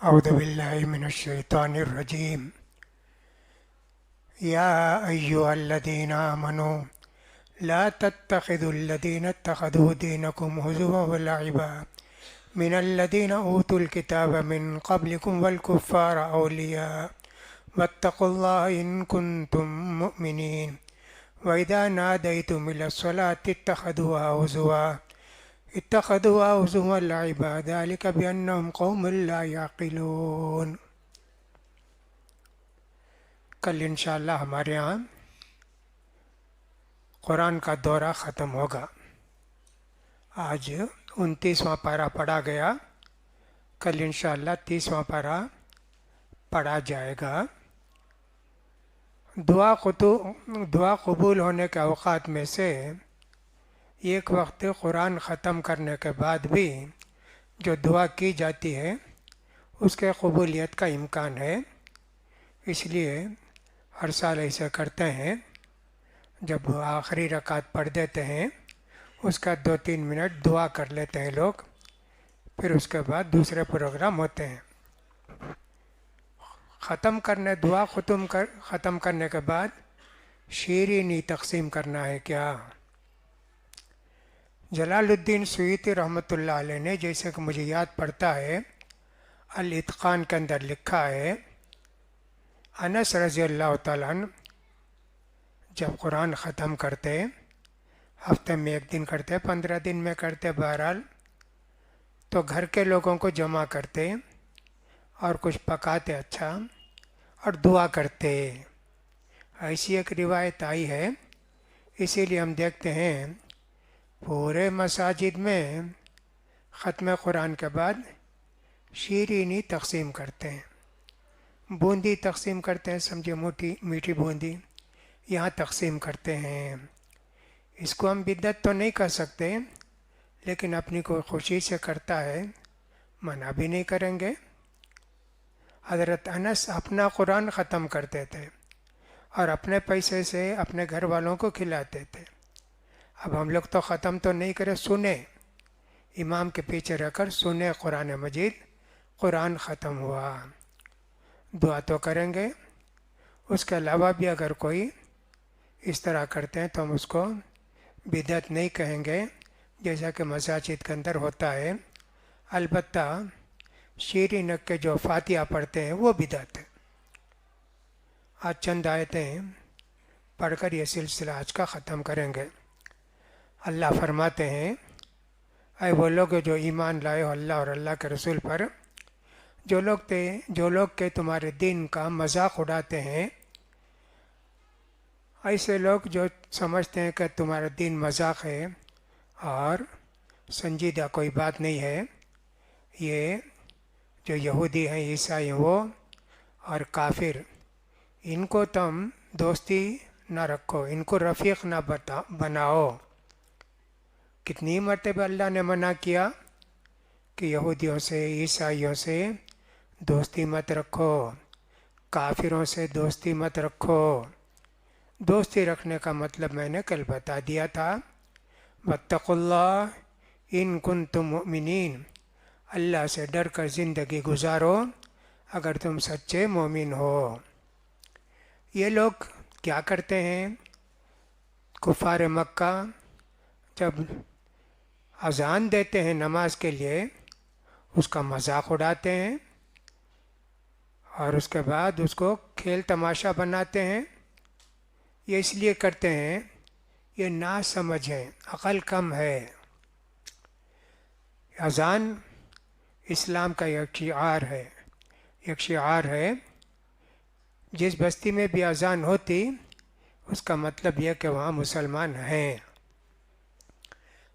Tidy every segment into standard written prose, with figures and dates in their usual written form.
أعوذ بالله من الشيطان الرجيم. يا أيها الذين آمنوا لا تتخذوا الذين اتخذوا دينكم هزوا ولعبا من الذين أوتوا الكتاب من قبلكم والكفار أولياء واتقوا الله إن كنتم مؤمنين. وإذا ناديتم إلى الصلاة اتخذوها هزوا ولعبا ذلك بأنهم قوم لا يعقلون. کل انشاءاللہ ہمارے یہاں قرآن کا دورہ ختم ہوگا. آج 29واں پارہ پڑھا گیا، کل انشاءاللہ 30واں پارہ پڑھا جائے گا. دعا قبول ہونے کے اوقات میں سے ایک وقت قرآن ختم کرنے کے بعد بھی جو دعا کی جاتی ہے اس کے قبولیت کا امکان ہے. اس لیے ہر سال ایسا کرتے ہیں، جب آخری رکعت پڑھ دیتے ہیں اس کا 2-3 منٹ دعا کر لیتے ہیں لوگ، پھر اس کے بعد دوسرے پروگرام ہوتے ہیں. دعا ختم کرنے کے بعد شیرینی تقسیم کرنا ہے کیا؟ جلال الدین سیوطی رحمۃ اللہ علیہ نے، جیسے کہ مجھے یاد پڑتا ہے، الاتقان کے اندر لکھا ہے، انس رضی اللہ تعالیٰ عنہ جب قرآن ختم کرتے، ہفتے میں 1 دن کرتے، 15 دن میں کرتے، بہرحال تو گھر کے لوگوں کو جمع کرتے اور کچھ پکاتے اچھا اور دعا کرتے. ایسی ایک روایت آئی ہے. اسی لیے ہم دیکھتے ہیں پورے مساجد میں ختم قرآن کے بعد شیرینی تقسیم کرتے ہیں، بوندی تقسیم کرتے ہیں، سمجھے میٹھی بوندی یہاں تقسیم کرتے ہیں. اس کو ہم بدعت تو نہیں کر سکتے، لیکن اپنی کوئی خوشی سے کرتا ہے، منع بھی نہیں کریں گے. حضرت انس اپنا قرآن ختم کرتے تھے اور اپنے پیسے سے اپنے گھر والوں کو کھلاتے تھے. اب ہم لوگ تو ختم تو نہیں کرے، سنیں، امام کے پیچھے رہ کر سنیں قرآن مجید، قرآن ختم ہوا، دعا تو کریں گے. اس کے علاوہ بھی اگر کوئی اس طرح کرتے ہیں تو ہم اس کو بدعت نہیں کہیں گے، جیسا کہ مساجد کے اندر ہوتا ہے. البتہ شیرین کے جو فاتحہ پڑھتے ہیں وہ بدعت ہے. آج چند آیتیں پڑھ کر یہ سلسلہ آج کا ختم کریں گے. اللہ فرماتے ہیں، اے وہ لوگ جو ایمان لائے ہو اللہ اور اللہ کے رسول پر، جو لوگ کہ تمہارے دین کا مذاق اڑاتے ہیں. ایسے لوگ جو سمجھتے ہیں کہ تمہارا دین مذاق ہے اور سنجیدہ کوئی بات نہیں ہے، یہ جو یہودی ہیں، عیسائی ہیں وہ اور کافر، ان کو تم دوستی نہ رکھو، ان کو رفیق نہ بناؤ. کتنی مرتبہ اللہ نے منع کیا کہ یہودیوں سے، عیسائیوں سے دوستی مت رکھو، کافروں سے دوستی مت رکھو. دوستی رکھنے کا مطلب میں نے کل بتا دیا تھا، واتقوا اللہ ان کنتم مؤمنین، اللہ سے ڈر کر زندگی گزارو اگر تم سچے مومن ہو. یہ لوگ کیا کرتے ہیں؟ کفار مکہ جب اذان دیتے ہیں نماز کے لیے اس کا مذاق اڑاتے ہیں اور اس کے بعد اس کو کھیل تماشا بناتے ہیں. یہ اس لیے کرتے ہیں، یہ ناسمجھ ہے، عقل کم ہے. اذان اسلام کا ایک شعار ہے. جس بستی میں بھی اذان ہوتی اس کا مطلب یہ کہ وہاں مسلمان ہیں.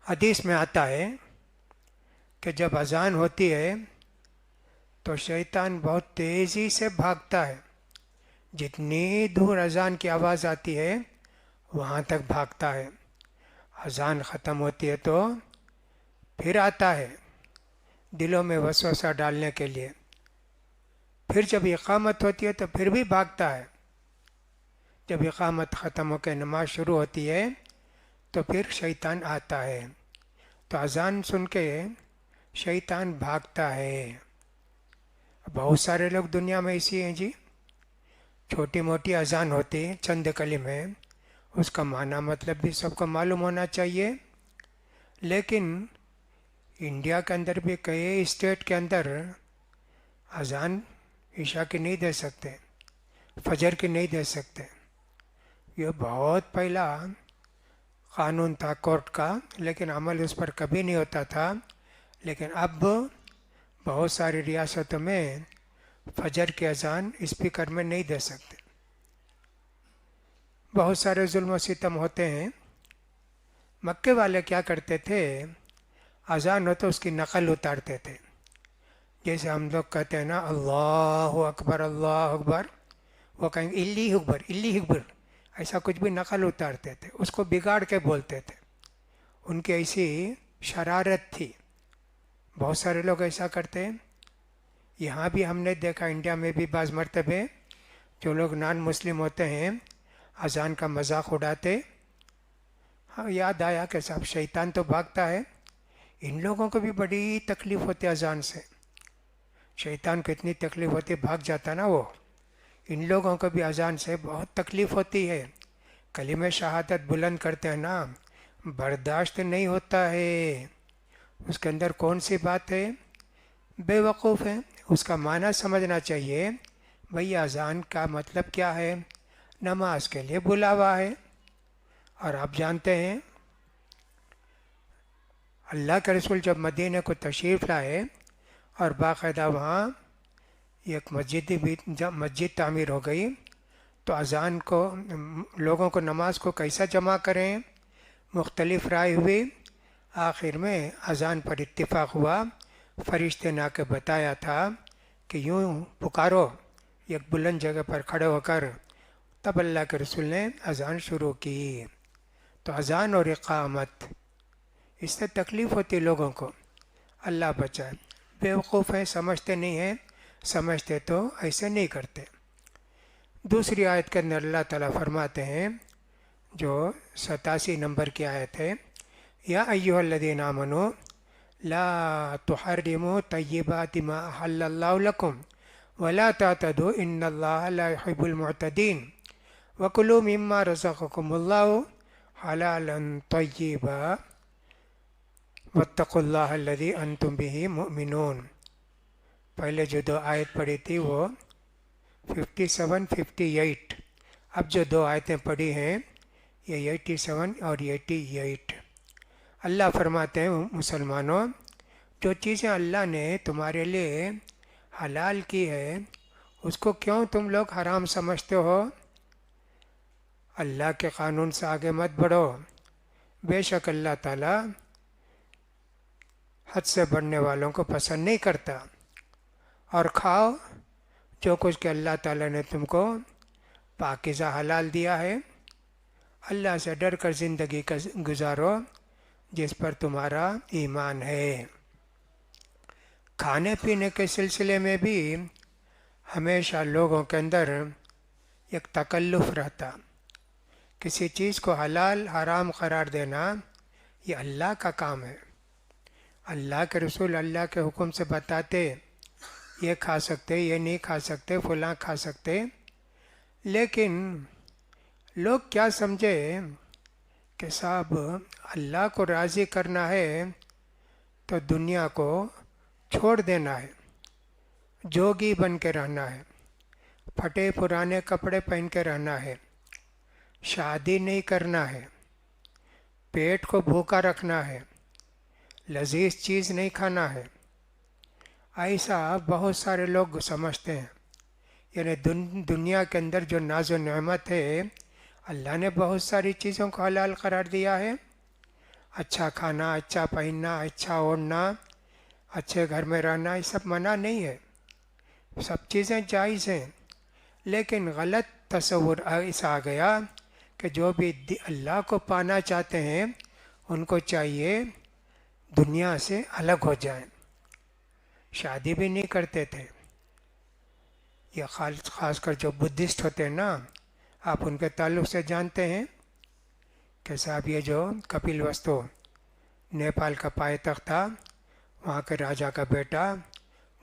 حدیث میں آتا ہے کہ جب اذان ہوتی ہے تو شیطان بہت تیزی سے بھاگتا ہے، جتنی دور اذان کی آواز آتی ہے وہاں تک بھاگتا ہے. اذان ختم ہوتی ہے تو پھر آتا ہے دلوں میں وسوسہ ڈالنے کے لیے. پھر جب اقامت ہوتی ہے تو پھر بھی بھاگتا ہے. جب اقامت ختم ہو کے نماز شروع ہوتی ہے تو پھر شیطان آتا ہے. تو اذان سن کے شیطان بھاگتا ہے. بہت سارے لوگ دنیا میں ایسی ہیں جی، چھوٹی موٹی اذان ہوتی ہے چند کلمے، اس کا معنی مطلب بھی سب کو معلوم ہونا چاہیے، لیکن انڈیا کے اندر بھی کئی اسٹیٹ کے اندر اذان عشاء کی نہیں دے سکتے، فجر کی نہیں دے سکتے۔ یہ بہت پہلا قانون تھا کورٹ کا، لیکن عمل اس پر کبھی نہیں ہوتا تھا، لیکن اب بہت ساری ریاستوں میں فجر کی اذان اسپیکر میں نہیں دے سکتے۔ بہت سارے ظلم و ستم ہوتے ہیں۔ مکے والے کیا کرتے تھے، اذان ہو تو اس کی نقل اتارتے تھے، جیسے ہم لوگ کہتے ہیں نا اللہ اکبر اللہ اکبر، وہ کہیں گے الی اکبر الی اکبر، ایسا کچھ بھی نقل اتارتے تھے، اس کو بگاڑ کے بولتے تھے، ان کی ایسی شرارت تھی۔ بہت سارے لوگ ایسا کرتے ہیں۔ یہاں بھی ہم نے دیکھا، انڈیا میں بھی بعض مرتبے جو لوگ نان مسلم ہوتے ہیں اذان کا مذاق اڑاتے۔ ہاں، یاد آیا کہ صاحب شیطان تو بھاگتا ہے، ان لوگوں کو بھی بڑی تکلیف ہوتی ہے اذان سے، شیطان کو اتنی تکلیف ہوتی ہے بھاگ جاتا نا وہ، ان لوگوں کو بھی اذان سے بہت تکلیف ہوتی ہے۔ کلمہ شہادت بلند کرتے ہیں نا، برداشت نہیں ہوتا ہے، اس کے اندر کون سی بات ہے، بے وقوف ہے، اس کا معنی سمجھنا چاہیے۔ بھئی اذان کا مطلب کیا ہے، نماز کے لیے بلاوا ہے، اور آپ جانتے ہیں اللہ کے رسول جب مدینہ کو تشریف لائے اور باقاعدہ وہاں ایک مسجد تعمیر ہو گئی، تو اذان کو لوگوں کو نماز کو کیسا جمع کریں، مختلف رائے ہوئی، آخر میں اذان پر اتفاق ہوا، فرشتے نے آ کے بتایا تھا کہ یوں پکارو ایک بلند جگہ پر کھڑے ہو کر، تب اللہ کے رسول نے اذان شروع کی۔ تو اذان اور اقامت، اس سے تکلیف ہوتی لوگوں کو، اللہ بچائے۔ بیوقوف ہیں، سمجھتے نہیں ہیں، سمجھتے تو ایسے نہیں کرتے۔ دوسری آیت کے اندر اللہ تعالیٰ فرماتے ہیں، جو 87 نمبر کی آیت ہے، یا ایھا الذین آمنوا لا تحرموا طیبات ما احل اللہ لکم ولا تعتدوا ان اللہ لا يحب المعتدین وکلوا مما رزقکم اللہ حلالا طیبا واتقوا اللہ الذی انتم بہ مؤمنون۔ پہلے جو دو آیت پڑھی تھی وہ 57 58، اب جو دو آیتیں پڑھی ہیں یہ 87 اور 88۔ اللہ فرماتے ہیں مسلمانوں، جو چیزیں اللہ نے تمہارے لیے حلال کی ہے اس کو کیوں تم لوگ حرام سمجھتے ہو؟ اللہ کے قانون سے آگے مت بڑھو، بے شک اللہ تعالیٰ حد سے بڑھنے والوں کو پسند نہیں کرتا۔ اور کھاؤ جو کچھ کہ اللہ تعالیٰ نے تم کو پاکیزہ حلال دیا ہے، اللہ سے ڈر کر زندگی کا گزارو جس پر تمہارا ایمان ہے۔ کھانے پینے کے سلسلے میں بھی ہمیشہ لوگوں کے اندر ایک تکلف رہتا، کسی چیز کو حلال حرام قرار دینا یہ اللہ کا کام ہے۔ اللہ کے رسول اللہ کے حکم سے بتاتے یہ کھا سکتے، یہ نہیں کھا سکتے، فلاں کھا سکتے، لیکن لوگ کیا سمجھے کہ صاحب اللہ کو راضی کرنا ہے تو دنیا کو چھوڑ دینا ہے، جوگی بن کے رہنا ہے، پھٹے پرانے کپڑے پہن کے رہنا ہے، شادی نہیں کرنا ہے، پیٹ کو بھوکا رکھنا ہے، لذیذ چیز نہیں کھانا ہے۔ ایسا بہت سارے لوگ سمجھتے ہیں، یعنی دنیا کے اندر جو ناز و نعمت ہے اللہ نے بہت ساری چیزوں کو حلال قرار دیا ہے، اچھا کھانا، اچھا پہننا، اچھا اوڑھنا، اچھے گھر میں رہنا، یہ سب منع نہیں ہے، سب چیزیں جائز ہیں، لیکن غلط تصور ایسا آ گیا کہ جو بھی اللہ کو پانا چاہتے ہیں ان کو چاہیے دنیا سے الگ ہو جائیں، شادی بھی نہیں کرتے تھے۔ یہ خاص کر جو بدھسٹ ہوتے ہیں نا، آپ ان کے تعلق سے جانتے ہیں کہ صاحب یہ جو کپل وستو نیپال کا پائے تخت تھا، وہاں کے راجا کا بیٹا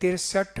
63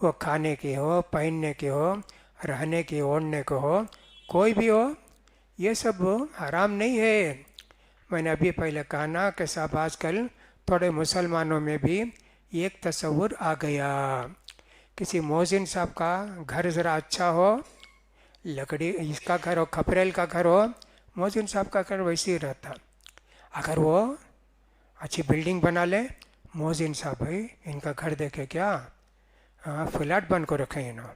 وہ کھانے کی ہو، پہننے کی ہو، رہنے کی، اوڑھنے کو ہو، کوئی بھی ہو، یہ سب حرام نہیں ہے۔ میں نے ابھی پہلے کہا نا کہ صاحب آج کل تھوڑے مسلمانوں میں بھی ایک تصور آ گیا، کسی مؤذن صاحب کا گھر ذرا اچھا ہو، لکڑی اس کا گھر ہو، کھپریل کا گھر ہو، مؤذن صاحب کا گھر ویسے ہی رہتا۔ اگر وہ اچھی بلڈنگ بنا لے، مؤذن صاحب بھائی ان کا گھر دیکھے کیا، فلیٹ بن کو رکھے انہوں،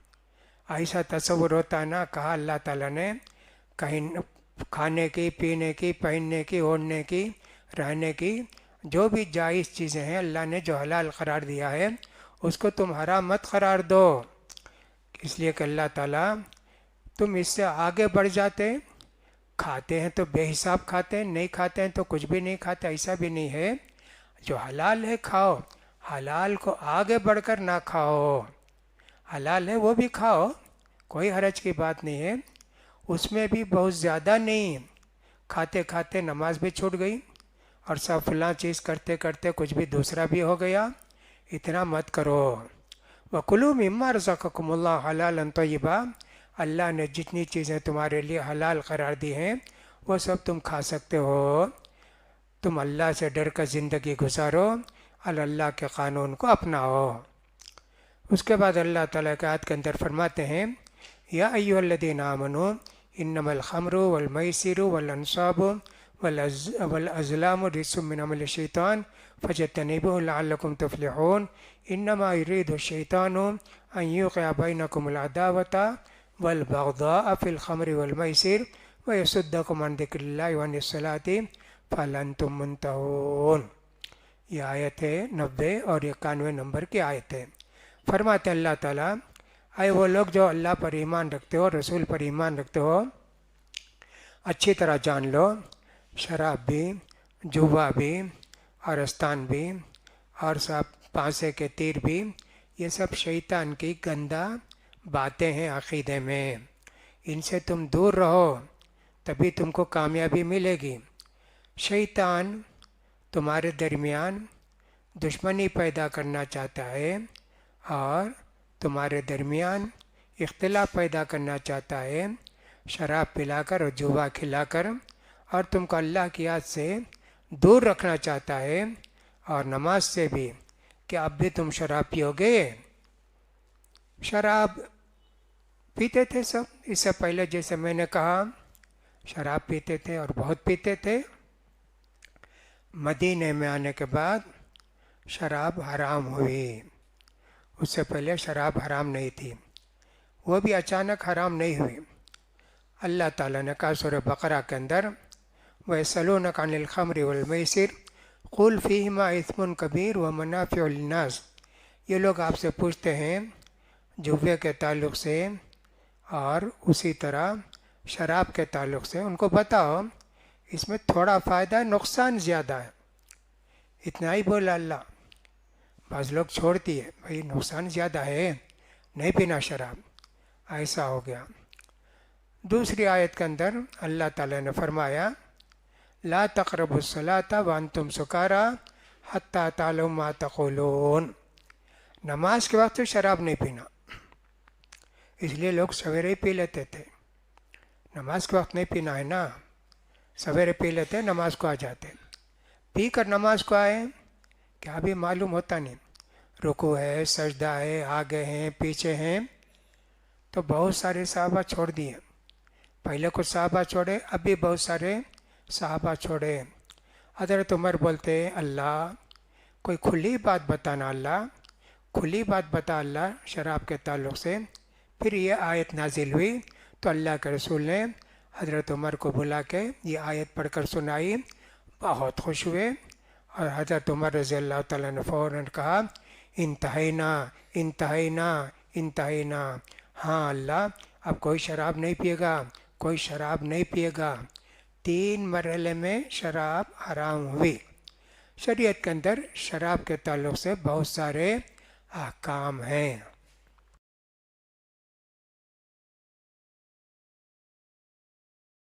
ایسا تصور ہوتا ہے نا۔ کہا اللہ تعالیٰ نے کہیں کھانے کی، پینے کی، پہننے کی، اوڑھنے کی، رہنے کی جو بھی جائز چیزیں ہیں اللہ نے جو حلال قرار دیا ہے اس کو تم حرام مت قرار دو، اس لیے کہ اللہ تعالیٰ تم اس سے آگے بڑھ جاتے۔ کھاتے ہیں تو بے حساب کھاتے ہیں، نہیں کھاتے ہیں تو کچھ بھی نہیں کھاتے، ایسا بھی نہیں ہے۔ جو حلال ہے کھاؤ، حلال کو آگے بڑھ کر نہ کھاؤ، حلال ہے وہ بھی کھاؤ، کوئی حرج کی بات نہیں ہے، اس میں بھی بہت زیادہ نہیں۔ کھاتے کھاتے نماز بھی چھوٹ گئی اور سب فلاں چیز کرتے کرتے کچھ بھی دوسرا بھی ہو گیا، اتنا مت کرو۔ وَكُلُوا مِمَّا رَزَقَكُمُ اللَّهُ حَلَالًا طَيِّبًا، اللہ نے جتنی چیزیں تمہارے لیے حلال قرار دی ہیں وہ سب تم کھا سکتے ہو۔ تم اللہ سے ڈر کر زندگی گزارو اور اللہ کے قانون کو اپناؤ۔ اس کے بعد اللہ تعالیٰ کے آیت کے اندر فرماتے ہیں یا ایھا الذین آمنوا انما الخمر والمیسر والانصاب والازلام رجس من عمل الشیطان فاجتنبوه لعلکم تفلحون انما یرید الشیطان ان یوقع بینکم العداوۃ والبغضاء فی الخمر والمیسر ویصدکم عن ذکر اللہ وعن الصلاۃ فہل انتم منتہون۔ یہ آیت ہے 90 اور 91 نمبر کی آیت ہے۔ فرماتے ہیں اللہ تعالیٰ اے وہ لوگ جو اللہ پر ایمان رکھتے ہو، رسول پر ایمان رکھتے ہو، اچھی طرح جان لو شراب بھی، جوا بھی، ارستان بھی اور سب پانسے کے تیر بھی، یہ سب شیطان کی گندہ باتیں ہیں عقیدے میں، ان سے تم دور رہو تبھی تم کو کامیابی ملے گی۔ شیطان تمہارے درمیان دشمنی پیدا کرنا چاہتا ہے اور تمہارے درمیان اختلاف پیدا کرنا چاہتا ہے، شراب پلا کر اور جوا کھلا کر، اور تم کو اللہ کی یاد سے دور رکھنا چاہتا ہے اور نماز سے بھی، کہ اب بھی تم شراب پیو گے۔ شراب پیتے تھے سب اس سے پہلے، جیسے میں نے کہا شراب پیتے تھے اور بہت پیتے تھے۔ مدینے میں آنے کے بعد شراب حرام ہوئی، اس سے پہلے شراب حرام نہیں تھی، وہ بھی اچانک حرام نہیں ہوئی۔ اللہ تعالیٰ نے کہا سورہ بقرہ کے اندر وَيَسْأَلُونَكَ عَنِ الْخَمْرِ وَالْمَيْسِرِ قُلْ فِيهِمَا إِثْمٌ كَبِيرٌ وَمَنَافِعُ لِلنَّاسِ، یہ لوگ آپ سے پوچھتے ہیں جوے کے تعلق سے اور اسی طرح شراب کے تعلق سے، ان کو بتاؤ اس میں تھوڑا فائدہ ہے، نقصان زیادہ ہے، اتنا ہی بولا اللہ۔ بعض لوگ چھوڑتی ہے، بھائی نقصان زیادہ ہے، نہیں پینا شراب، ایسا ہو گیا۔ دوسری آیت کے اندر اللہ تعالیٰ نے فرمایا لا تقربوا الصلاۃ وانتم سکارا حتی تعلموا ما تقولون، نماز کے وقت شراب نہیں پینا، اس لیے لوگ سویرے ہی پی لیتے تھے۔ نماز کے وقت نہیں پینا ہے نا، سویرے پی لیتے نماز کو آ جاتے، پی کر نماز کو آئے کیا بھی معلوم ہوتا نہیں، رکوع ہے، سجدہ ہے، آگے ہیں، پیچھے ہیں، تو بہت سارے صحابہ چھوڑ دیے، پہلے کچھ صحابہ چھوڑے، اب بھی بہت سارے صحابہ چھوڑے۔ حضرت عمر بولتے اللہ کوئی کھلی بات بتانا، اللہ کھلی بات بتا اللہ شراب کے تعلق سے۔ پھر یہ آیت نازل ہوئی تو اللہ کے رسول نے حضرت عمر کو بلا کے یہ آیت پڑھ کر سنائی، بہت خوش ہوئے، اور حضرت عمر رضی اللہ تعالیٰ نے فوراً کہا انتہینا انتہینا انتہینا، ہاں اللہ اب کوئی شراب نہیں پیے گا، کوئی شراب نہیں پیے گا۔ 3 مرحلے میں شراب حرام ہوئی۔ شریعت کے اندر شراب کے تعلق سے بہت سارے احکام ہیں۔